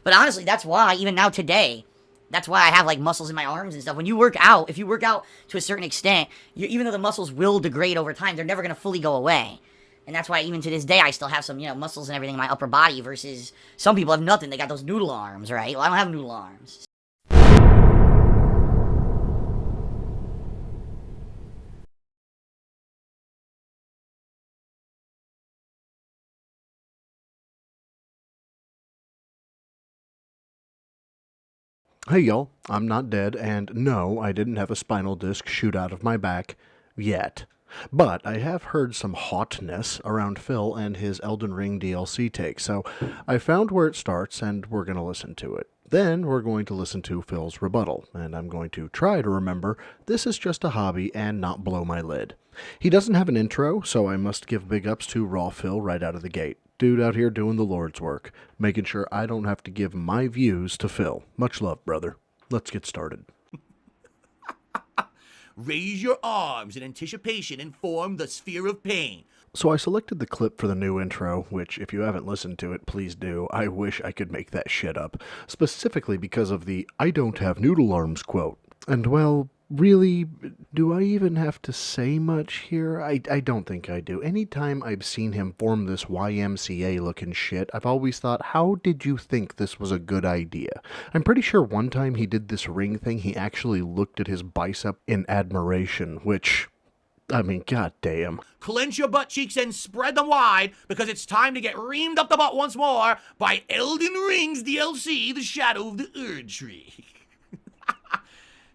But honestly, that's why, even now today, that's why I have like muscles in my arms and stuff. When you work out, if you work out to a certain extent, even though the muscles will degrade over time, they're never going to fully go away. And that's why even to this day, I still have some, muscles and everything in my upper body versus some people have nothing. They got those noodle arms, right? Well, I don't have noodle arms. Hey y'all, I'm not dead, and no, I didn't have a spinal disc shoot out of my back yet. But I have heard some hotness around Phil and his Elden Ring DLC take, so I found where it starts and we're going to listen to it. Then we're going to listen to Phil's rebuttal, and I'm going to try to remember this is just a hobby and not blow my lid. He doesn't have an intro, so I must give big ups to Raw Phil right out of the gate. Dude out here doing the Lord's work, making sure I don't have to give my views to Phil. Much love, brother. Let's get started. Raise your arms in anticipation and form the sphere of pain. So I selected the clip for the new intro, which, if you haven't listened to it, please do. I wish I could make that shit up. Specifically because of the I don't have noodle arms quote. And well, really, do I even have to say much here? I don't think I do. Anytime I've seen him form this YMCA looking shit, I've always thought, how did you think this was a good idea? I'm pretty sure one time he did this ring thing, he actually looked at his bicep in admiration, which, I mean, goddamn. Clench your butt cheeks and spread them wide because it's time to get reamed up the butt once more by Elden Ring's DLC, The Shadow of the Erd Tree.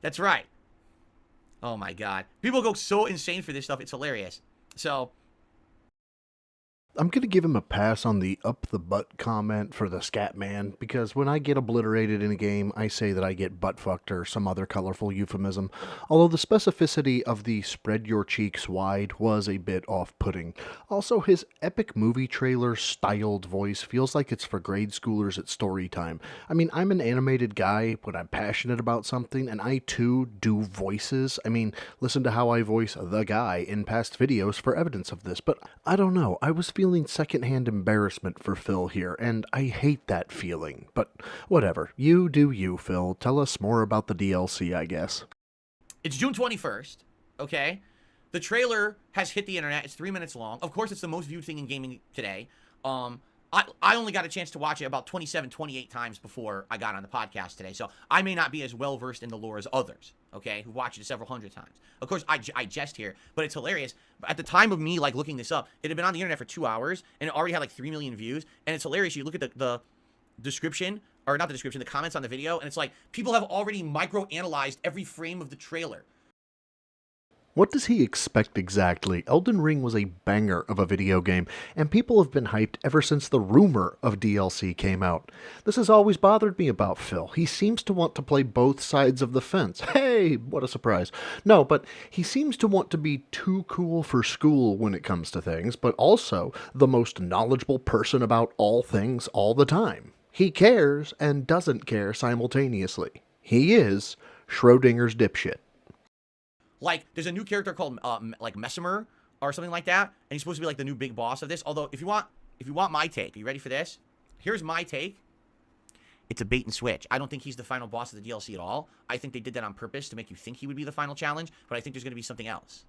That's right. Oh my god. People go so insane for this stuff, it's hilarious. So, I'm going to give him a pass on the up the butt comment for the scat man, because when I get obliterated in a game, I say that I get butt fucked or some other colorful euphemism, although the specificity of the spread your cheeks wide was a bit off-putting. Also, his epic movie trailer styled voice feels like it's for grade schoolers at story time. I mean, I'm an animated guy when I'm passionate about something, and I too do voices. I mean, listen to how I voice the guy in past videos for evidence of this, but I don't know, I was feeling secondhand embarrassment for Phil here, and I hate that feeling. But whatever. You do you, Phil. Tell us more about the DLC, I guess. it's June 21st, okay? The trailer has hit the internet. It's 3 minutes long. Of course, it's the most viewed thing in gaming today. I only got a chance to watch it about 27, 28 times before I got on the podcast today, so I may not be as well versed in the lore as others, okay, who watched it several hundred times. Of course, I jest here, but it's hilarious. At the time of me, like, looking this up, it had been on the internet for 2 hours, and it already had, like, 3 million views, and it's hilarious. You look at the description, or not the description, the comments on the video, and it's like, people have already micro-analyzed every frame of the trailer. What does he expect exactly? Elden Ring was a banger of a video game, and people have been hyped ever since the rumor of DLC came out. This has always bothered me about Phil. He seems to want to play both sides of the fence. Hey, what a surprise. No, but he seems to want to be too cool for school when it comes to things, but also the most knowledgeable person about all things all the time. He cares and doesn't care simultaneously. He is Schrodinger's dipshit. Like, there's a new character called, like, Messimer, or something like that, and he's supposed to be, like, the new big boss of this. Although, if you want my take, are you ready for this? Here's my take. It's a bait and switch. I don't think he's the final boss of the DLC at all. I think they did that on purpose to make you think he would be the final challenge, but I think there's going to be something else.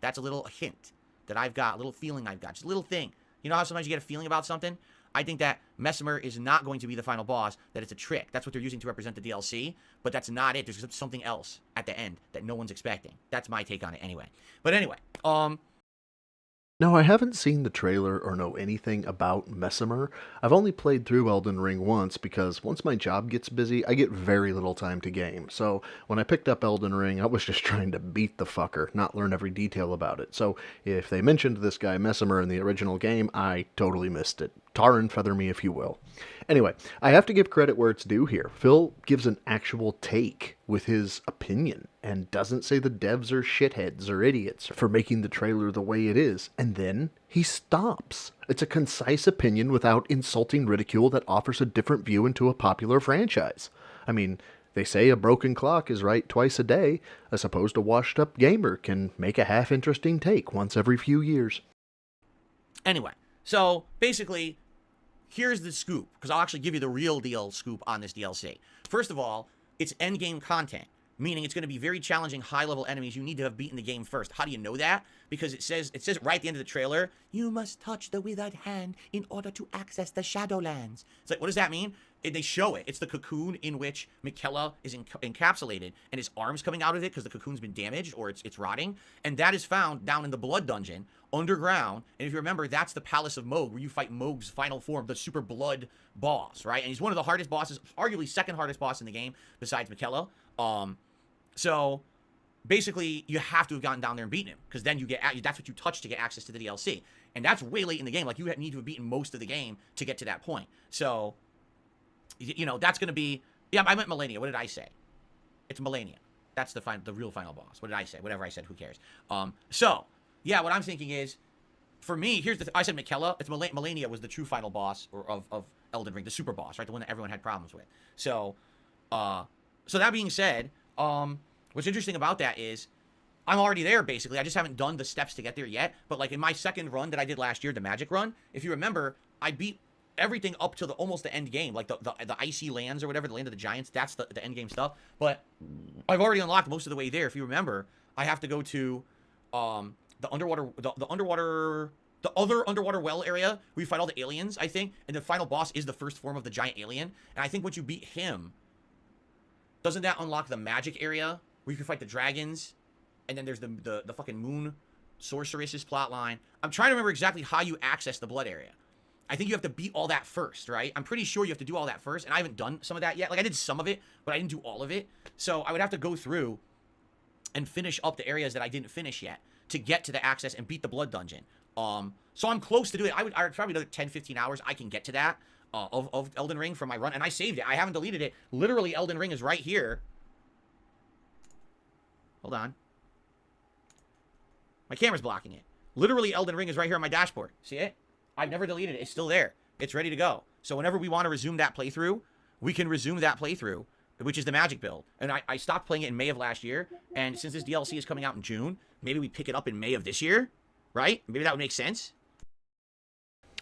That's a little hint that I've got, a little feeling I've got, just a little thing. You know how sometimes you get a feeling about something? I think that Messimer is not going to be the final boss, that it's a trick. That's what they're using to represent the DLC, but that's not it. There's something else at the end that no one's expecting. That's my take on it anyway. But anyway, Now, I haven't seen the trailer or know anything about Messimer. I've only played through Elden Ring once because once my job gets busy, I get very little time to game. So when I picked up Elden Ring, I was just trying to beat the fucker, not learn every detail about it. So if they mentioned this guy Messimer in the original game, I totally missed it. Tar and feather me if you will. Anyway, I have to give credit where it's due here. Phil gives an actual take with his opinion and doesn't say the devs are shitheads or idiots for making the trailer the way it is. And then he stops. It's a concise opinion without insulting ridicule that offers a different view into a popular franchise. I mean, they say a broken clock is right twice a day. I suppose a washed-up gamer can make a half-interesting take once every few years. anyway, so basically, here's the scoop, because I'll actually give you the real deal scoop on this DLC. First of all, it's endgame content, meaning it's going to be very challenging high-level enemies. You need to have beaten the game first. How do you know that? Because it says right at the end of the trailer, you must touch the withered hand in order to access the Shadowlands. It's like, what does that mean? They show it. It's the cocoon in which Miquella is encapsulated, and his arm's coming out of it because the cocoon's been damaged or it's rotting. And that is found down in the Blood Dungeon, underground. And if you remember, that's the Palace of Mohg, where you fight Mohg's final form, the Super Blood boss, right? And he's one of the hardest bosses, arguably second hardest boss in the game, besides Miquella. So basically, you have to have gotten down there and beaten him, because then that's what you touch to get access to the DLC. And that's way late in the game. Like, you need to have beaten most of the game to get to that point. So, you know, that's going to be... Yeah, I meant Melania. What did I say? It's Melania. That's the real final boss. What did I say? Whatever I said, who cares? So, yeah, what I'm thinking is, for me, I said Miquella. It's Melania was the true final boss of Elden Ring, the super boss, right? The one that everyone had problems with. So that being said, what's interesting about that is I'm already there, basically. I just haven't done the steps to get there yet. But, like, in my second run that I did last year, the Magic run, if you remember, I beat everything up to almost the end game. Like, the icy lands or whatever, the land of the giants, that's the end game stuff. But I've already unlocked most of the way there. If you remember, I have to go to the other underwater well area where you fight all the aliens, I think. And the final boss is the first form of the giant alien. And I think once you beat him, doesn't that unlock the magic area where you can fight the dragons? And then there's the fucking moon sorceress's plotline. I'm trying to remember exactly how you access the blood area. I think you have to beat all that first, right? I'm pretty sure you have to do all that first, and I haven't done some of that yet. Like, I did some of it, but I didn't do all of it. So I would have to go through and finish up the areas that I didn't finish yet to get to the access and beat the blood dungeon. So I'm close to doing it. I would probably another 10, 15 hours. I can get to that of Elden Ring for my run, and I saved it. I haven't deleted it. Literally, Elden Ring is right here. Hold on. My camera's blocking it. Literally, Elden Ring is right here on my dashboard. See it? I've never deleted it. It's still there. It's ready to go. So whenever we want to resume that playthrough, we can resume that playthrough, which is the magic build. And I stopped playing it in May of last year. And since this DLC is coming out in June, maybe we pick it up in May of this year, right? Maybe that would make sense.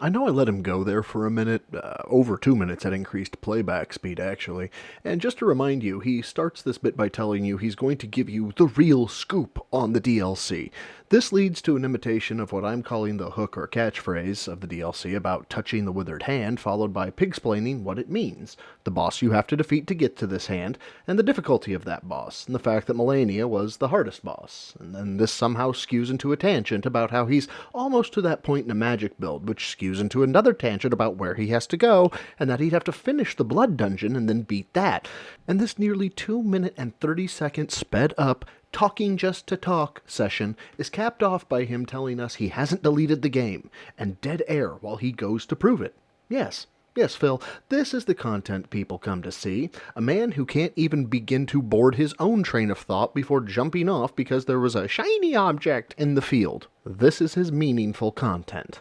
I know I let him go there for a minute, over 2 minutes at increased playback speed, actually. And just to remind you, he starts this bit by telling you he's going to give you the real scoop on the DLC. This leads to an imitation of what I'm calling the hook or catchphrase of the DLC about touching the withered hand, followed by pig-splaining what it means, the boss you have to defeat to get to this hand, and the difficulty of that boss, and the fact that Melania was the hardest boss. And then this somehow skews into a tangent about how he's almost to that point in a magic build, which skews into another tangent about where he has to go, and that he'd have to finish the blood dungeon and then beat that. And this nearly 2 minute and 30 second sped up talking just to talk session is capped off by him telling us he hasn't deleted the game, and dead air while he goes to prove it. Yes, Phil, this is the content people come to see. A man who can't even begin to board his own train of thought before jumping off because there was a shiny object in the field. This is his meaningful content.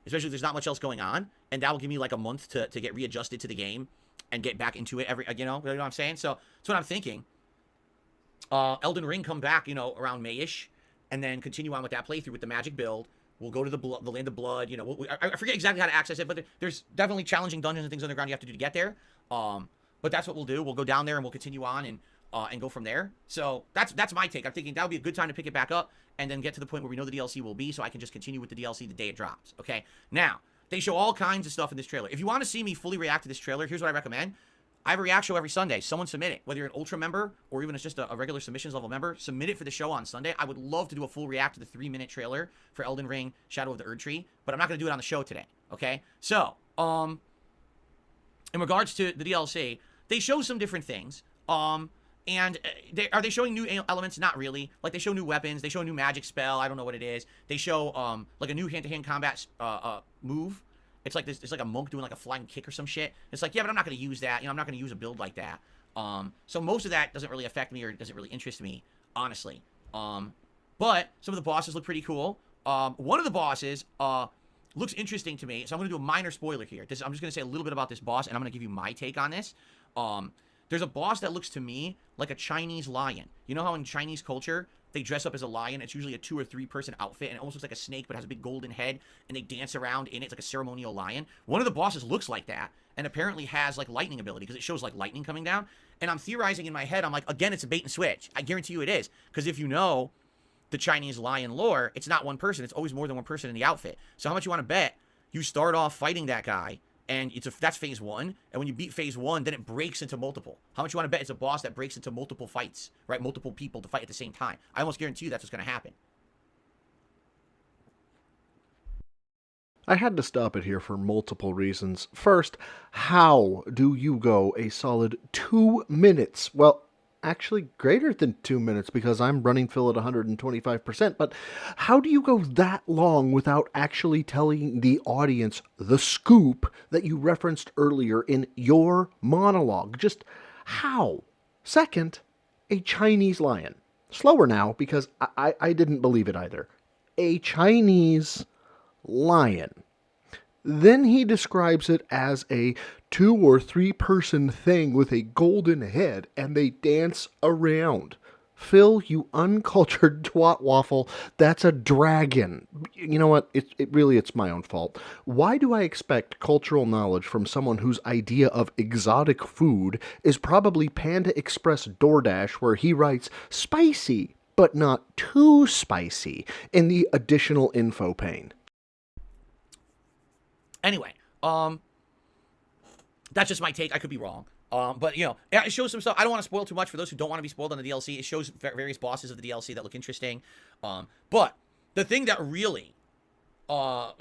Especially if there's not much else going on, and that will give me like a month to get readjusted to the game and get back into it you know what I'm saying? So that's what I'm thinking. Elden Ring come back, around May-ish, and then continue on with that playthrough with the magic build. We'll go to the Land of Blood, I forget exactly how to access it, but there's definitely challenging dungeons and things underground you have to do to get there. But that's what we'll do. We'll go down there and we'll continue on and go from there. So that's my take. I'm thinking that would be a good time to pick it back up and then get to the point where we know the DLC will be, so I can just continue with the DLC the day it drops. Okay. Now, they show all kinds of stuff in this trailer. If you want to see me fully react to this trailer, here's what I recommend. I have a react show every Sunday. Someone submit it. Whether you're an Ultra member or even it's just a regular submissions level member, submit it for the show on Sunday. I would love to do a full react to the 3-minute trailer for Elden Ring Shadow of the Erd Tree, but I'm not going to do it on the show today, okay? So, in regards to the DLC, they show some different things. And are they showing new elements? Not really. Like, they show new weapons. They show a new magic spell. I don't know what it is. They show, like, a new hand-to-hand combat move. It's like this. It's like a monk doing like a flying kick or some shit. It's like, yeah, but I'm not going to use that. I'm not going to use a build like that. So most of that doesn't really affect me or doesn't really interest me, honestly. But some of the bosses look pretty cool. One of the bosses looks interesting to me. So I'm going to do a minor spoiler here. I'm just going to say a little bit about this boss, and I'm going to give you my take on this. There's a boss that looks to me like a Chinese lion. You know how in Chinese culture, they dress up as a lion? It's usually a 2 or 3 person outfit, and it almost looks like a snake, but has a big golden head, and they dance around in it. It's like a ceremonial lion. One of the bosses looks like that, and apparently has like lightning ability, because it shows like lightning coming down. And I'm theorizing in my head, I'm like, again, it's a bait and switch. I guarantee you it is. Because if you know the Chinese lion lore, it's not one person. It's always more than one person in the outfit. So how much you want to bet you start off fighting that guy, and that's phase 1, and when you beat phase 1, then it breaks into multiple. How much you want to bet it's a boss that breaks into multiple fights, right? Multiple people to fight at the same time. I almost guarantee you that's what's going to happen. I had to stop it here for multiple reasons. First, how do you go a solid 2 minutes? Well, actually greater than 2 minutes because I'm running fill at 125%, but how do you go that long without actually telling the audience the scoop that you referenced earlier in your monologue? Just how? Second, a Chinese lion. Slower now because I didn't believe it either. A Chinese lion. Then he describes it as a 2 or 3 person thing with a golden head, and they dance around. Phil, you uncultured twat waffle, that's a dragon. You know what? It's my own fault. Why do I expect cultural knowledge from someone whose idea of exotic food is probably Panda Express DoorDash, where he writes spicy, but not too spicy in the additional info pane? Anyway, that's just my take. I could be wrong. But, you know, it shows some stuff. I don't want to spoil too much for those who don't want to be spoiled on the DLC. It shows various bosses of the DLC that look interesting. But the thing that really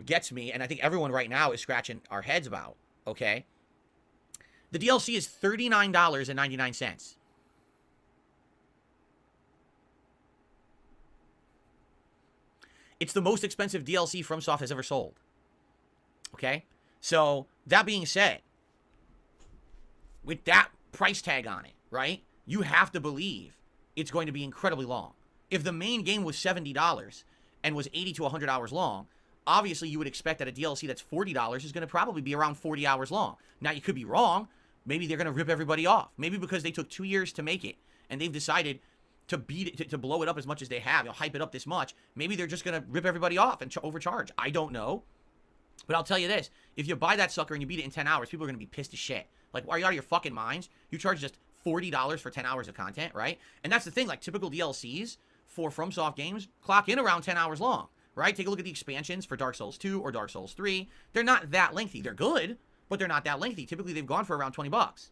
gets me, and I think everyone right now is scratching our heads about, okay? The DLC is $39.99. It's the most expensive DLC FromSoft has ever sold. Okay? So, that being said, with that price tag on it, right? You have to believe it's going to be incredibly long. If the main game was $70 and was 80 to 100 hours long, obviously you would expect that a DLC that's $40 is going to probably be around 40 hours long. Now, you could be wrong. Maybe they're going to rip everybody off. Maybe because they took 2 years to make it and they've decided to beat it, to blow it up as much as they have, hype it up this much. Maybe they're just going to rip everybody off and overcharge. I don't know. But I'll tell you this, if you buy that sucker and you beat it in 10 hours, people are going to be pissed as shit. Like, are you out of your fucking minds? You charge just $40 for 10 hours of content, right? And that's the thing, like, typical DLCs for FromSoft games clock in around 10 hours long, right? Take a look at the expansions for Dark Souls 2 or Dark Souls 3. They're not that lengthy. They're good, but they're not that lengthy. Typically, they've gone for around 20 bucks.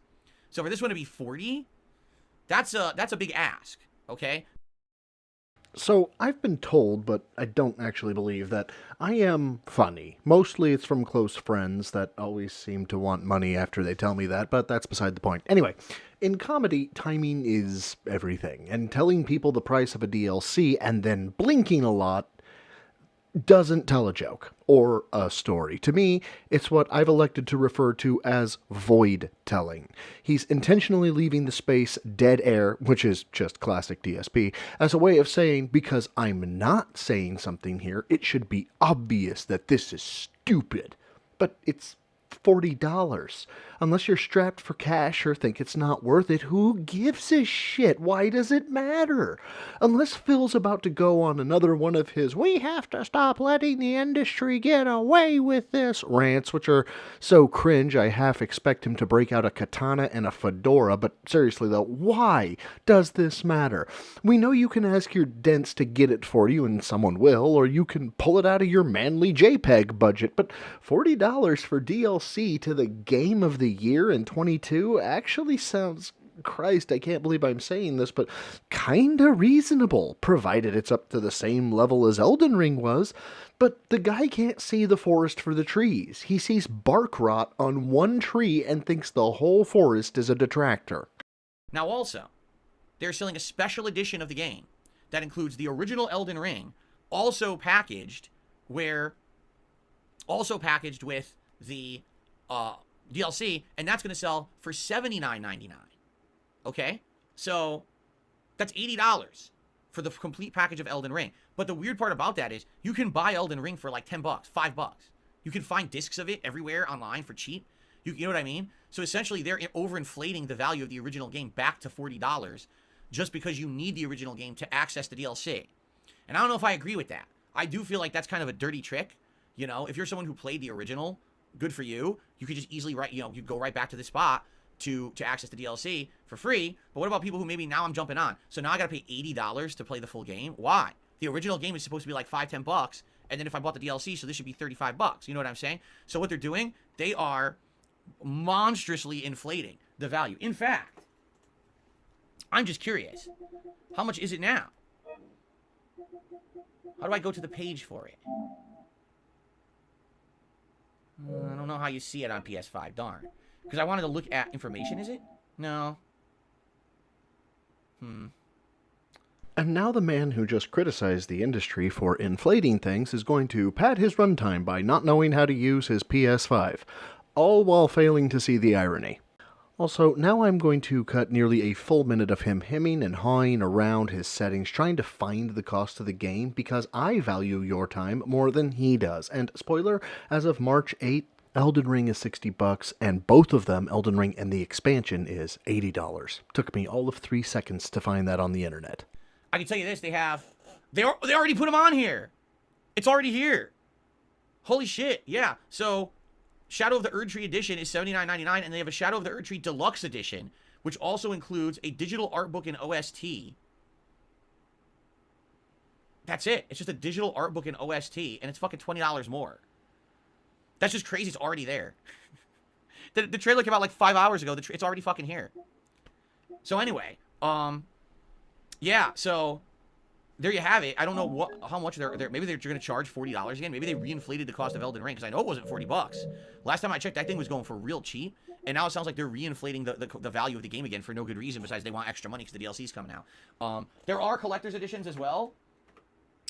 So for this one to be 40, that's a big ask, okay? So, I've been told, but I don't actually believe, that I am funny. Mostly it's from close friends that always seem to want money after they tell me that, but that's beside the point. Anyway, in comedy, timing is everything, and telling people the price of a DLC and then blinking a lot doesn't tell a joke or a story. To me, it's what I've elected to refer to as void telling. He's intentionally leaving the space dead air, which is just classic DSP, as a way of saying, because I'm not saying something here, it should be obvious that this is stupid. But it's $40. Unless you're strapped for cash or think it's not worth it, who gives a shit? Why does it matter? Unless Phil's about to go on another one of his "we have to stop letting the industry get away with this" rants, which are so cringe I half expect him to break out a katana and a fedora. But seriously though, why does this matter? We know you can ask your dents to get it for you, and someone will, or you can pull it out of your manly JPEG budget, but $40 for DLC to the game of the year in 22 actually sounds, Christ, I can't believe I'm saying this, but kinda reasonable, provided it's up to the same level as Elden Ring was. But the guy can't see the forest for the trees. He sees bark rot on one tree and thinks the whole forest is a detractor. Now also, they're selling a special edition of the game that includes the original Elden Ring, also packaged with the DLC, and that's going to sell for $79.99. Okay? So, that's $80 for the complete package of Elden Ring. But the weird part about that is, you can buy Elden Ring for like $10, $5. You can find discs of it everywhere online for cheap. You know what I mean? So essentially, they're overinflating the value of the original game back to $40 just because you need the original game to access the DLC. And I don't know if I agree with that. I do feel like that's kind of a dirty trick. You know, if you're someone who played the original, good for you. You could just easily you go right back to the spot to access the DLC for free. But what about people who maybe now I'm jumping on? So now I got to pay $80 to play the full game. Why? The original game is supposed to be like $5-10, and then if I bought the DLC, so this should be $35. You know what I'm saying? So what they're doing, they are monstrously inflating the value. In fact, I'm just curious, how much is it now? How do I go to the page for it? I don't know how you see it on PS5, darn. Because I wanted to look at information, is it? No. And now the man who just criticized the industry for inflating things is going to pad his runtime by not knowing how to use his PS5, all while failing to see the irony. Also, now I'm going to cut nearly a full minute of him hemming and hawing around his settings trying to find the cost of the game because I value your time more than he does. And spoiler, as of March 8th, Elden Ring is $60, and both of them, Elden Ring and the expansion, is $80. Took me all of 3 seconds to find that on the internet. I can tell you this, they already put them on here. It's already here. Holy shit, yeah. So, Shadow of the Erdtree Edition is $79.99, and they have a Shadow of the Erdtree Deluxe Edition, which also includes a digital art book and OST. That's it. It's just a digital art book and OST, and it's fucking $20 more. That's just crazy. It's already there. The trailer came out like 5 hours ago. It's already fucking here. So anyway, yeah. So there you have it. I don't know how much they're maybe they're going to charge $40 again. Maybe they reinflated the cost of Elden Ring because I know it wasn't $40. Last time I checked, that thing was going for real cheap, and now it sounds like they're reinflating the value of the game again for no good reason besides they want extra money because the DLC's coming out. There are collector's editions as well.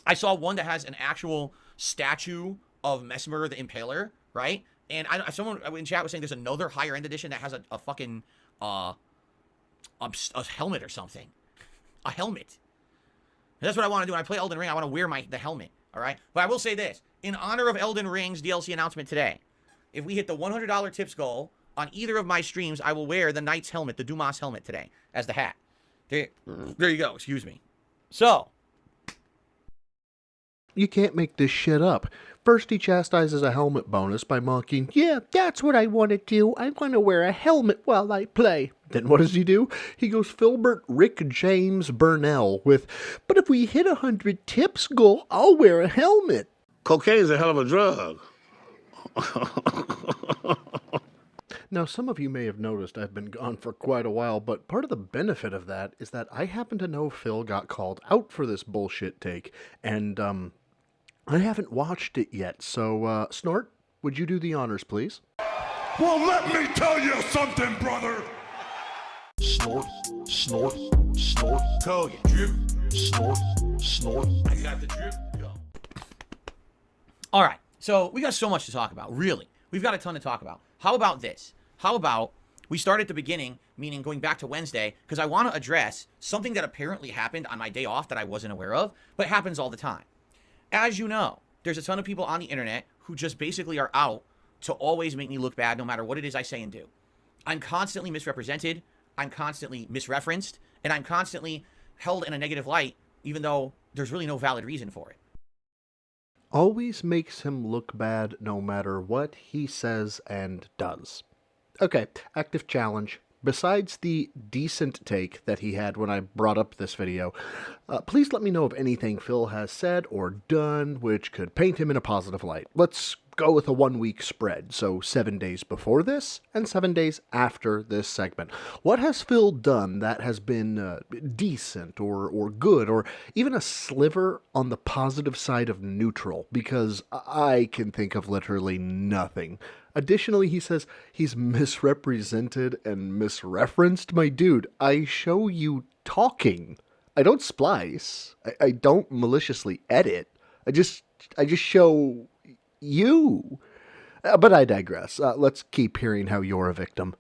I saw one that has an actual statue of Mesmer the Impaler, right? And someone in chat was saying there's another higher end edition that has a fucking a helmet or something. A helmet. And that's what I want to do. When I play Elden Ring, I want to wear the helmet, all right? But I will say this. In honor of Elden Ring's DLC announcement today, if we hit the $100 tips goal on either of my streams, I will wear the Knight's helmet, the Dumas helmet today, as the hat. There you go. Excuse me. So. You can't make this shit up. First he chastises a helmet bonus by mocking, yeah, that's what I want to do. I want to wear a helmet while I play. Then what does he do? He goes Filbert Rick James Burnell with, but if we hit 100 tips goal, I'll wear a helmet. Cocaine's a hell of a drug. Now, some of you may have noticed I've been gone for quite a while, but part of the benefit of that is that I happen to know Phil got called out for this bullshit take, and, I haven't watched it yet, so, Snort, would you do the honors, please? Well, let me tell you something, brother. Snort, snort, snort. Kogan. Drip. Snort, snort. I got the drip. Go. All right. So we got so much to talk about. Really. We've got a ton to talk about. How about this? How about we start at the beginning, meaning going back to Wednesday, because I want to address something that apparently happened on my day off that I wasn't aware of, but happens all the time. As you know, there's a ton of people on the internet who just basically are out to always make me look bad no matter what it is I say and do. I'm constantly misrepresented, I'm constantly misreferenced, and I'm constantly held in a negative light, even though there's really no valid reason for it. Always makes him look bad no matter what he says and does. Okay, active challenge. Besides the decent take that he had when I brought up this video, please let me know of anything Phil has said or done which could paint him in a positive light. Let's go with a 1-week spread, so 7 days before this and 7 days after this segment. What has Phil done that has been decent or good or even a sliver on the positive side of neutral? Because I can think of literally nothing. Additionally, he says he's misrepresented and misreferenced. My dude, I show you talking. I don't splice. I don't maliciously edit. I just show you. But I digress. Let's keep hearing how you're a victim.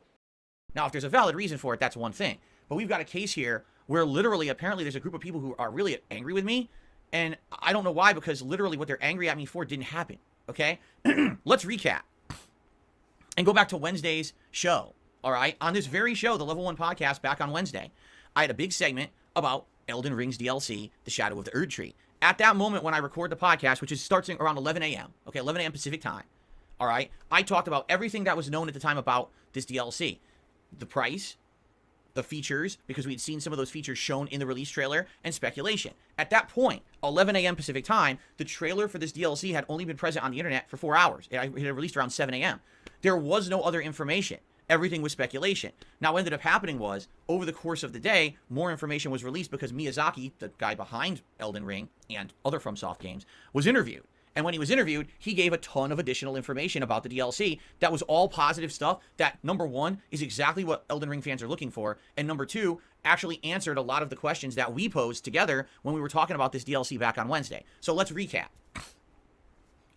Now, if there's a valid reason for it, that's one thing. But we've got a case here where literally, apparently, there's a group of people who are really angry with me. And I don't know why, because literally what they're angry at me for didn't happen. Okay? Let's recap. and go back to Wednesday's show, all right? On this very show, the Level 1 podcast back on Wednesday, I had a big segment about Elden Ring's DLC, The Shadow of the Erd Tree. At that moment when I record the podcast, which starts around 11 a.m., okay, 11 a.m. Pacific time, all right, I talked about everything that was known at the time about this DLC. The price, the features, because we'd seen some of those features shown in the release trailer, and speculation. At that point, 11 a.m. Pacific time, the trailer for this DLC had only been present on the internet for 4 hours. It had released around 7 a.m. There was no other information. Everything was speculation. Now, what ended up happening was, over the course of the day, more information was released because Miyazaki, the guy behind Elden Ring and other FromSoft games, was interviewed. And when he was interviewed, he gave a ton of additional information about the DLC that was all positive stuff that, number one, is exactly what Elden Ring fans are looking for, and number two, actually answered a lot of the questions that we posed together when we were talking about this DLC back on Wednesday. So let's recap.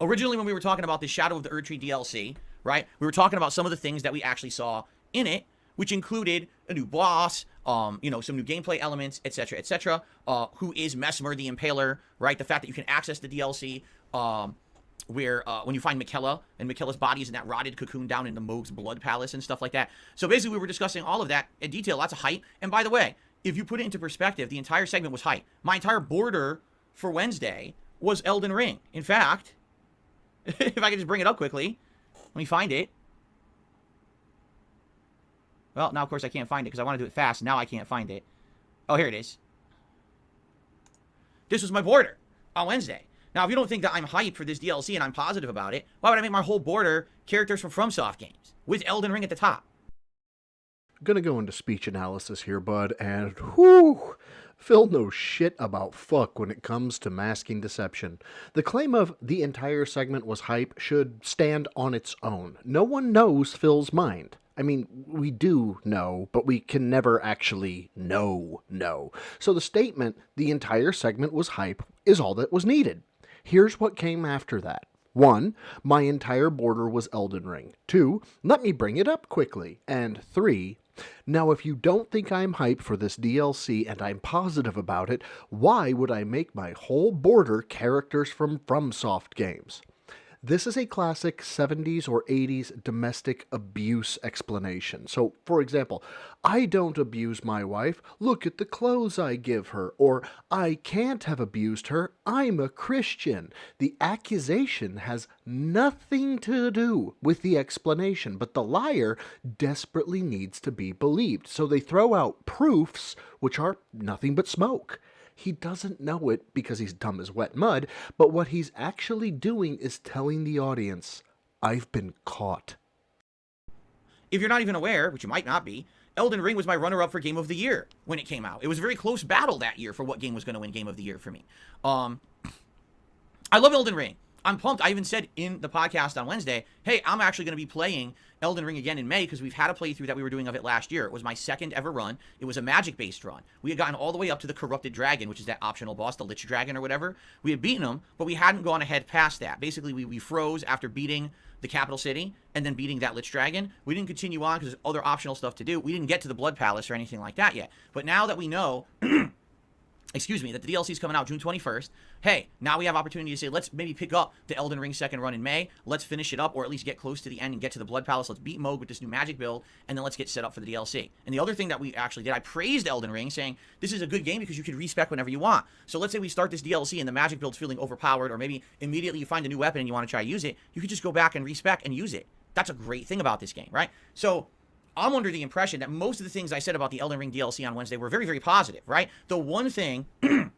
Originally, when we were talking about the Shadow of the Erd Tree DLC, right, we were talking about some of the things that we actually saw in it, which included a new boss, some new gameplay elements, etc., who is Mesmer the Impaler, right? The fact that you can access the DLC, where when you find Mikella, and Mikella's body is in that rotted cocoon down in the Mohg's Blood Palace and stuff like that. So basically, we were discussing all of that in detail, lots of hype. And by the way, if you put it into perspective, the entire segment was hype. My entire border for Wednesday was Elden Ring. In fact, if I could just bring it up quickly, let me find it. Well, now, of course, I can't find it because I want to do it fast. Now I can't find it. Oh, here it is. This was my border on Wednesday. Now, if you don't think that I'm hyped for this DLC and I'm positive about it, why would I make my whole border characters from FromSoft games with Elden Ring at the top? Gonna go into speech analysis here, bud, and whew, Phil knows shit about fuck when it comes to masking deception. The claim of the entire segment was hype should stand on its own. No one knows Phil's mind. I mean, we do know, but we can never actually know. So the statement, the entire segment was hype, is all that was needed. Here's what came after that. 1. My entire border was Elden Ring. 2. Let me bring it up quickly. And 3. Now, if you don't think I'm hyped for this DLC and I'm positive about it, why would I make my whole border characters from FromSoft games? This is a classic 70s or 80s domestic abuse explanation. So, for example, I don't abuse my wife, look at the clothes I give her, or I can't have abused her, I'm a Christian. The accusation has nothing to do with the explanation, but the liar desperately needs to be believed. So they throw out proofs which are nothing but smoke. He doesn't know it because he's dumb as wet mud, but what he's actually doing is telling the audience, I've been caught. If you're not even aware, which you might not be, Elden Ring was my runner-up for Game of the Year when it came out. It was a very close battle that year for what game was going to win Game of the Year for me. I love Elden Ring. I'm pumped. I even said in the podcast on Wednesday, hey, I'm actually going to be playing Elden Ring again in May because we've had a playthrough that we were doing of it last year. It was my second ever run. It was a magic-based run. We had gotten all the way up to the Corrupted Dragon, which is that optional boss, the Lich Dragon or whatever. We had beaten him, but we hadn't gone ahead past that. Basically, we froze after beating the capital city and then beating that Lich Dragon. We didn't continue on because there's other optional stuff to do. We didn't get to the Blood Palace or anything like that yet. But now that we know... that the DLC is coming out June 21st. Hey, now we have opportunity to say, let's maybe pick up the Elden Ring second run in May. Let's finish it up, or at least get close to the end and get to the Blood Palace. Let's beat Mohg with this new magic build, and then let's get set up for the DLC. And the other thing that we actually did, I praised Elden Ring, saying, this is a good game because you can respec whenever you want. So let's say we start this DLC and the magic build's feeling overpowered, or maybe immediately you find a new weapon and you want to try to use it, you could just go back and respec and use it. That's a great thing about this game, right? So... I'm under the impression that most of the things I said about the Elden Ring DLC on Wednesday were very, very positive, right? The one thing... And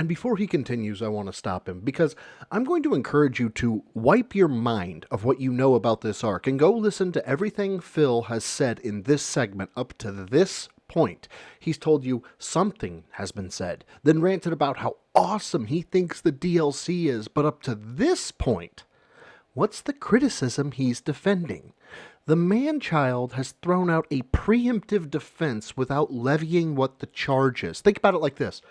before he continues, I want to stop him, because I'm going to encourage you to wipe your mind of what you know about this arc and go listen to everything Phil has said in this segment up to this point. He's told you something has been said, then ranted about how awesome he thinks the DLC is, but up to this point, what's the criticism he's defending? The man-child has thrown out a preemptive defense without levying what the charge is. Think about it like this.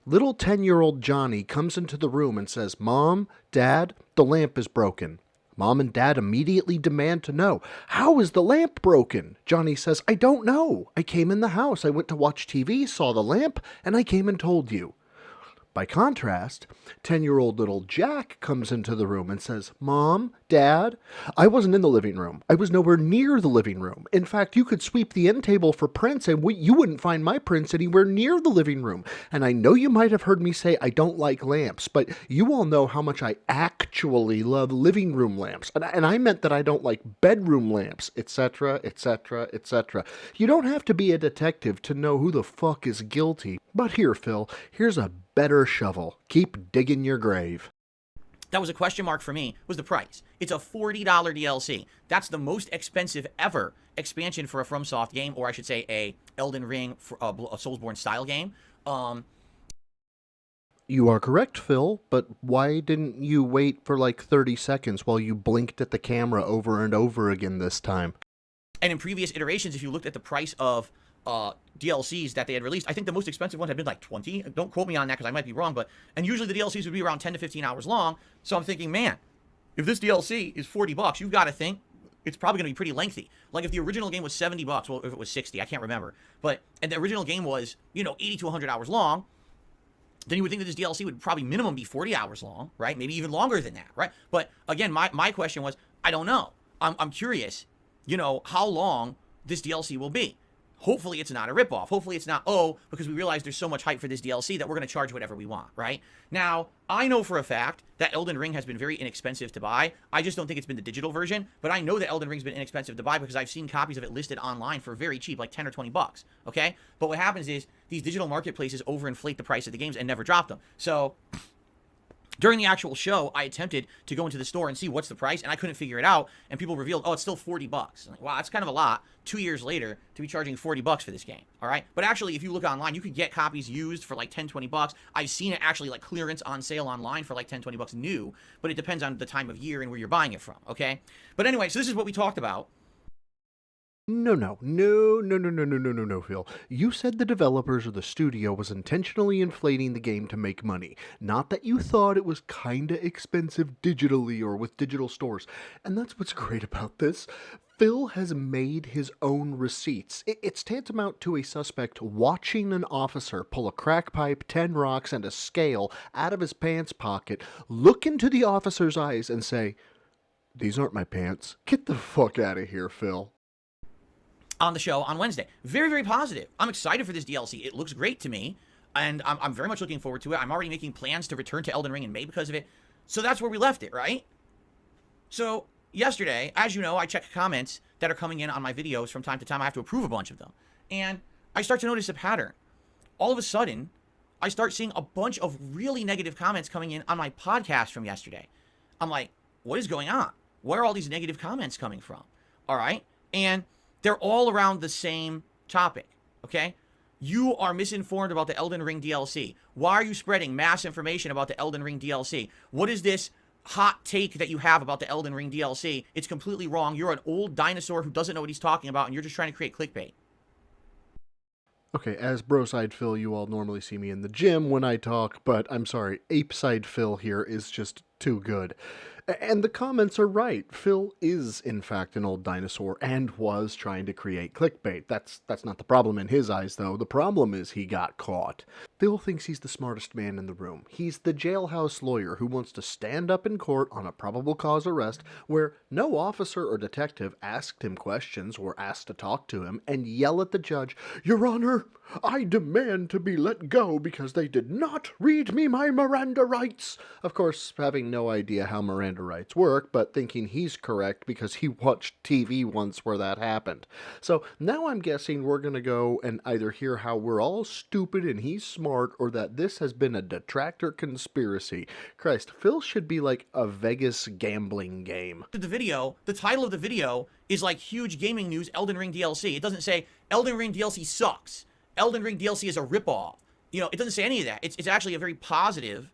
Little 10-year-old Johnny comes into the room and says, Mom, Dad, the lamp is broken. Mom and Dad immediately demand to know, how is the lamp broken? Johnny says, I don't know. I came in the house. I went to watch TV, saw the lamp, and I came and told you. By contrast, 10-year-old little Jack comes into the room and says, Mom, Dad, I wasn't in the living room. I was nowhere near the living room. In fact, you could sweep the end table for prints and you wouldn't find my prints anywhere near the living room. And I know you might have heard me say I don't like lamps, but you all know how much I actually love living room lamps. And I meant that I don't like bedroom lamps, etc., etc., etc. You don't have to be a detective to know who the fuck is guilty. But here, Phil, here's a better shovel. Keep digging your grave. That was a question mark for me, was the price. It's a $40 DLC. That's the most expensive ever expansion for a FromSoft game, or I should say a Elden Ring, a Soulsborne style game. You are correct, Phil, but why didn't you wait for like 30 seconds while you blinked at the camera over and over again this time? And in previous iterations, if you looked at the price of DLCs that they had released, I think the most expensive one had been like 20. Don't quote me on that because I might be wrong, and usually the DLCs would be around 10 to 15 hours long. So I'm thinking, man, if this DLC is $40, you've got to think it's probably going to be pretty lengthy. Like if the original game was $70, well, if it was 60, I can't remember. And the original game was, 80 to 100 hours long, then you would think that this DLC would probably minimum be 40 hours long, right? Maybe even longer than that, right? But again, my question was, I don't know. I'm curious, how long this DLC will be. Hopefully it's not a ripoff. Hopefully it's not, because we realize there's so much hype for this DLC that we're going to charge whatever we want, right? Now, I know for a fact that Elden Ring has been very inexpensive to buy. I just don't think it's been the digital version, but I know that Elden Ring's been inexpensive to buy because I've seen copies of it listed online for very cheap, like 10 or 20 bucks, okay? But what happens is these digital marketplaces overinflate the price of the games and never drop them. So during the actual show, I attempted to go into the store and see what's the price, and I couldn't figure it out, and people revealed, it's still $40. I'm like, wow, that's kind of a lot 2 years later to be charging $40 for this game, all right? But actually, if you look online, you could get copies used for like 10, 20 bucks. I've seen it actually like clearance on sale online for like 10, 20 bucks new, but it depends on the time of year and where you're buying it from, okay? But anyway, so this is what we talked about. No, Phil. You said the developers or the studio was intentionally inflating the game to make money, not that you thought it was kinda expensive digitally or with digital stores. And that's what's great about this. Phil has made his own receipts. It's tantamount to a suspect watching an officer pull a crack pipe, 10 rocks, and a scale out of his pants pocket, look into the officer's eyes and say, "These aren't my pants. Get the fuck out of here, Phil." On the show on Wednesday. Very, very positive. I'm excited for this DLC. It looks great to me, and I'm very much looking forward to it. I'm already making plans to return to Elden Ring in May because of it. So that's where we left it, right? So yesterday, as you know, I check comments that are coming in on my videos from time to time. I have to approve a bunch of them. And I start to notice a pattern. All of a sudden, I start seeing a bunch of really negative comments coming in on my podcast from yesterday. I'm like, what is going on? Where are all these negative comments coming from? All right? And they're all around the same topic, okay? You are misinformed about the Elden Ring DLC. Why are you spreading mass information about the Elden Ring DLC? What is this hot take that you have about the Elden Ring DLC? It's completely wrong. You're an old dinosaur who doesn't know what he's talking about, and you're just trying to create clickbait. Okay, as Broside Phil, you all normally see me in the gym when I talk, but I'm sorry, Apeside Phil here is just too good. And the comments are right. Phil is, in fact, an old dinosaur and was trying to create clickbait. That's not the problem in his eyes, though. The problem is he got caught. Phil thinks he's the smartest man in the room. He's the jailhouse lawyer who wants to stand up in court on a probable cause arrest where no officer or detective asked him questions or asked to talk to him and yell at the judge, "Your Honor, I demand to be let go because they did not read me my Miranda rights." Of course, having no idea how Miranda rights work, but thinking he's correct because he watched TV once where that happened. So now I'm guessing we're going to go and either hear how we're all stupid and he's smart, or that this has been a detractor conspiracy. Christ, Phil should be like a Vegas gambling game. The title of the video is like huge gaming news Elden Ring DLC. It doesn't say Elden Ring DLC sucks. Elden Ring DLC is a ripoff. It doesn't say any of that. It's actually a very positive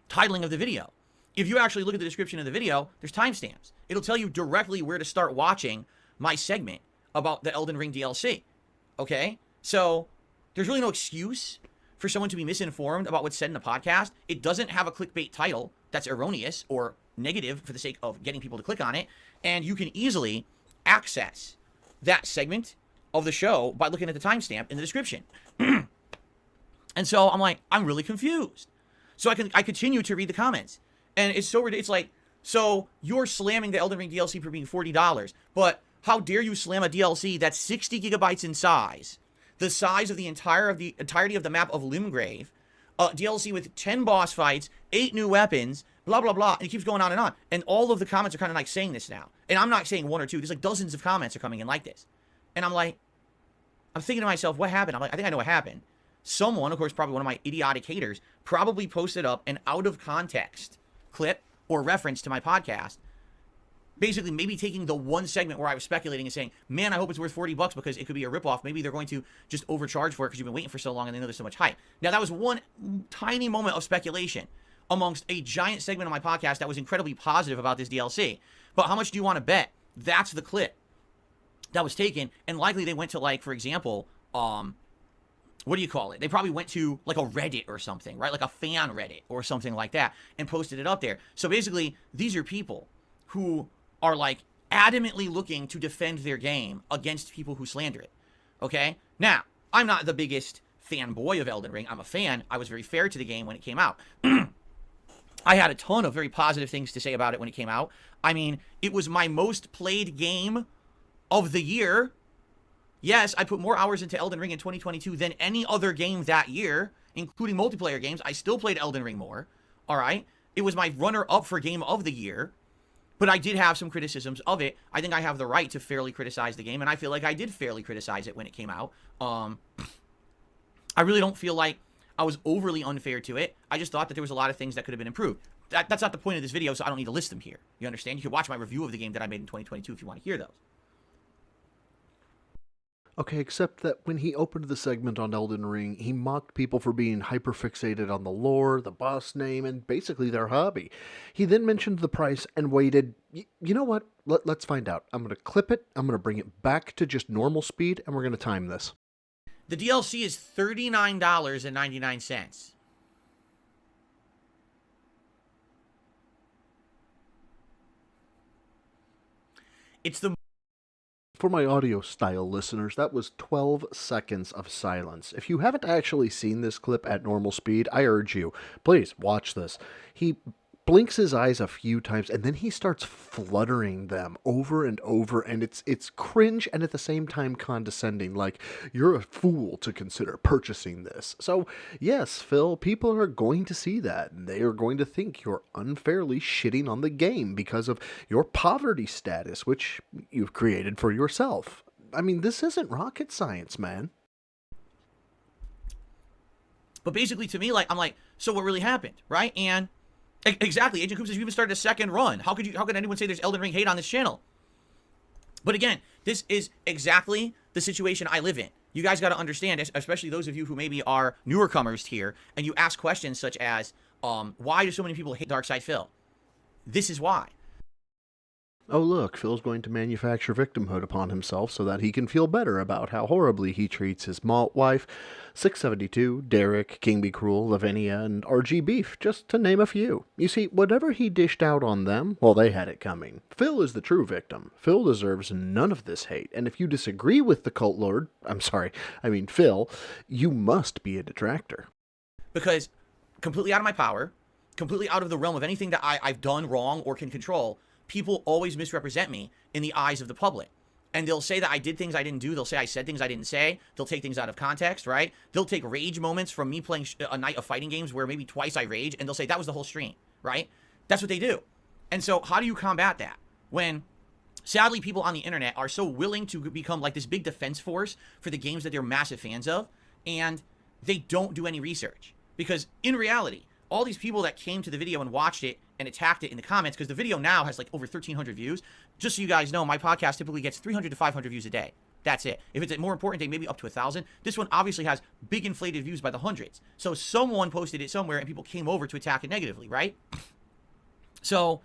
titling of the video. If you actually look at the description of the video, there's timestamps. It'll tell you directly where to start watching my segment about the Elden Ring DLC. Okay? So there's really no excuse for someone to be misinformed about what's said in the podcast. It doesn't have a clickbait title that's erroneous or negative for the sake of getting people to click on it. And you can easily access that segment of the show by looking at the timestamp in the description. And so I'm like, I'm really confused. So I continue to read the comments. And it's so ridiculous. It's like, So you're slamming the Elden Ring DLC for being $40, but how dare you slam a DLC that's 60 gigabytes in size, the size of the entirety of the map of Limgrave, DLC with 10 boss fights, 8 new weapons, blah, blah, blah, and it keeps going on. And all of the comments are kind of like saying this now. And I'm not saying one or two. There's like dozens of comments are coming in like this. And I'm thinking to myself, what happened? I think I know what happened. Someone, of course, probably one of my idiotic haters, probably posted up an out-of-context clip or reference to my podcast, basically maybe taking the one segment where I was speculating and saying, man, I hope it's worth $40 because it could be a ripoff. Maybe they're going to just overcharge for it because you've been waiting for so long and they know there's so much hype. Now, that was one tiny moment of speculation amongst a giant segment of my podcast that was incredibly positive about this DLC. But how much do you want to bet that's the clip that was taken? And likely they went to, like, for example, what do you call it? They probably went to like a Reddit or something, right? Like a fan Reddit or something like that and posted it up there. So basically, these are people who are like adamantly looking to defend their game against people who slander it. Okay? Now, I'm not the biggest fanboy of Elden Ring. I'm a fan. I was very fair to the game when it came out. I had a ton of very positive things to say about it when it came out. I mean, it was my most played game of the year. Yes, I put more hours into Elden Ring in 2022 than any other game that year, including multiplayer games. I still played Elden Ring more, all right? It was my runner-up for Game of the Year, but I did have some criticisms of it. I think I have the right to fairly criticize the game, and I feel like I did fairly criticize it when it came out. I really don't feel like I was overly unfair to it. I just thought that there was a lot of things that could have been improved. That's not the point of this video, so I don't need to list them here. You understand? You can watch my review of the game that I made in 2022 if you want to hear those. Okay, except that when he opened the segment on Elden Ring, he mocked people for being hyperfixated on the lore, the boss name, and basically their hobby. He then mentioned the price and waited. You know what? Let's find out. I'm going to clip it, I'm going to bring it back to just normal speed, and we're going to time this. The DLC is $39.99. It's the... For my audio style listeners, that was 12 seconds of silence. If you haven't actually seen this clip at normal speed, I urge you, please watch this. He blinks his eyes a few times and then he starts fluttering them over and over, and it's cringe and at the same time condescending, like you're a fool to consider purchasing this. So yes, Phil, people are going to see that and they are going to think you're unfairly shitting on the game because of your poverty status, which you've created for yourself. I mean, this isn't rocket science, man. But basically, to me, I'm like, so what really happened, right? And exactly, Agent Coop says you even started a second run. How could anyone say there's Elden Ring hate on this channel? But again, this is exactly the situation I live in. You guys got to understand, especially those of you who maybe are newer comers here, and you ask questions such as, why do so many people hate Darkside Phil? This is why. Oh look, Phil's going to manufacture victimhood upon himself so that he can feel better about how horribly he treats his malt wife, 672, Derek, King Be Cruel, Lavinia, and RG Beef, just to name a few. You see, whatever he dished out on them, well, they had it coming. Phil is the true victim. Phil deserves none of this hate, and if you disagree with the cult lord, Phil, you must be a detractor. Because completely out of my power, completely out of the realm of anything that I've done wrong or can control, people always misrepresent me in the eyes of the public. And they'll say that I did things I didn't do. They'll say I said things I didn't say. They'll take things out of context, right? They'll take rage moments from me playing a night of fighting games where maybe twice I rage, and they'll say that was the whole stream, right? That's what they do. And so how do you combat that? When, sadly, people on the internet are so willing to become like this big defense force for the games that they're massive fans of, and they don't do any research. Because in reality, all these people that came to the video and watched it and attacked it in the comments, because the video now has like over 1,300 views. Just so you guys know, my podcast typically gets 300 to 500 views a day. That's it. If it's a more important day, maybe up to 1,000. This one obviously has big inflated views by the hundreds. So someone posted it somewhere and people came over to attack it negatively, right? So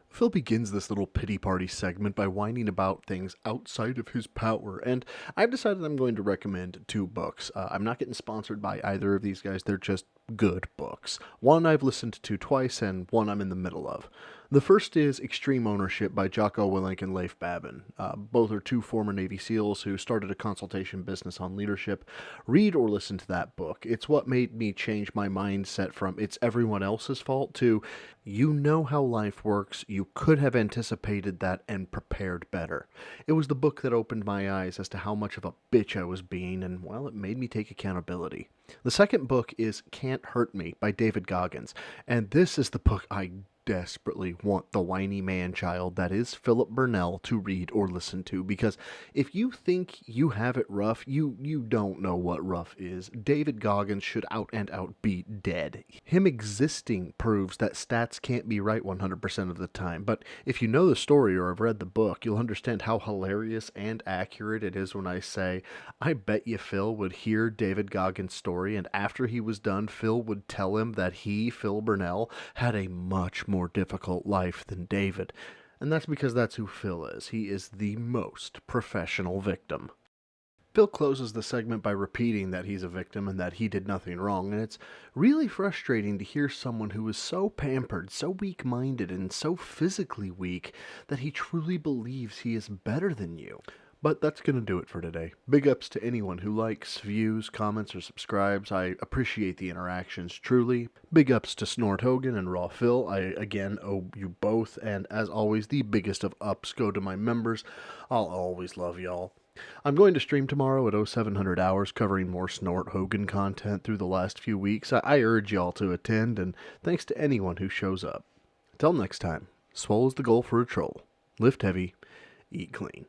Phil begins this little pity party segment by whining about things outside of his power, and I've decided I'm going to recommend 2 books. I'm not getting sponsored by either of these guys, they're just good books. One I've listened to twice, and one I'm in the middle of. The first is Extreme Ownership by Jocko Willink and Leif Babin. Both are two former Navy SEALs who started a consultation business on leadership. Read or listen to that book. It's what made me change my mindset from it's everyone else's fault to you know how life works, you could have anticipated that and prepared better. It was the book that opened my eyes as to how much of a bitch I was being, and well, it made me take accountability. The second book is Can't Hurt Me by David Goggins, and this is the book I desperately want the whiny man-child that is Philip Burnell to read or listen to, because if you think you have it rough, you don't know what rough is. David Goggins should out and out be dead. Him existing proves that stats can't be right 100% of the time, but if you know the story or have read the book, you'll understand how hilarious and accurate it is when I say, I bet you Phil would hear David Goggins' story, and after he was done, Phil would tell him that he, Phil Burnell, had a much more difficult life than David. And that's because that's who Phil is. He is the most professional victim. Phil closes the segment by repeating that he's a victim and that he did nothing wrong, and it's really frustrating to hear someone who is so pampered, so weak-minded, and so physically weak that he truly believes he is better than you. But that's going to do it for today. Big ups to anyone who likes, views, comments, or subscribes. I appreciate the interactions, truly. Big ups to Snort Hogan and Raw Phil. I, again, owe you both. And as always, the biggest of ups go to my members. I'll always love y'all. I'm going to stream tomorrow at 0700 hours covering more Snort Hogan content through the last few weeks. I urge y'all to attend, and thanks to anyone who shows up. Till next time, swole is the goal for a troll. Lift heavy, eat clean.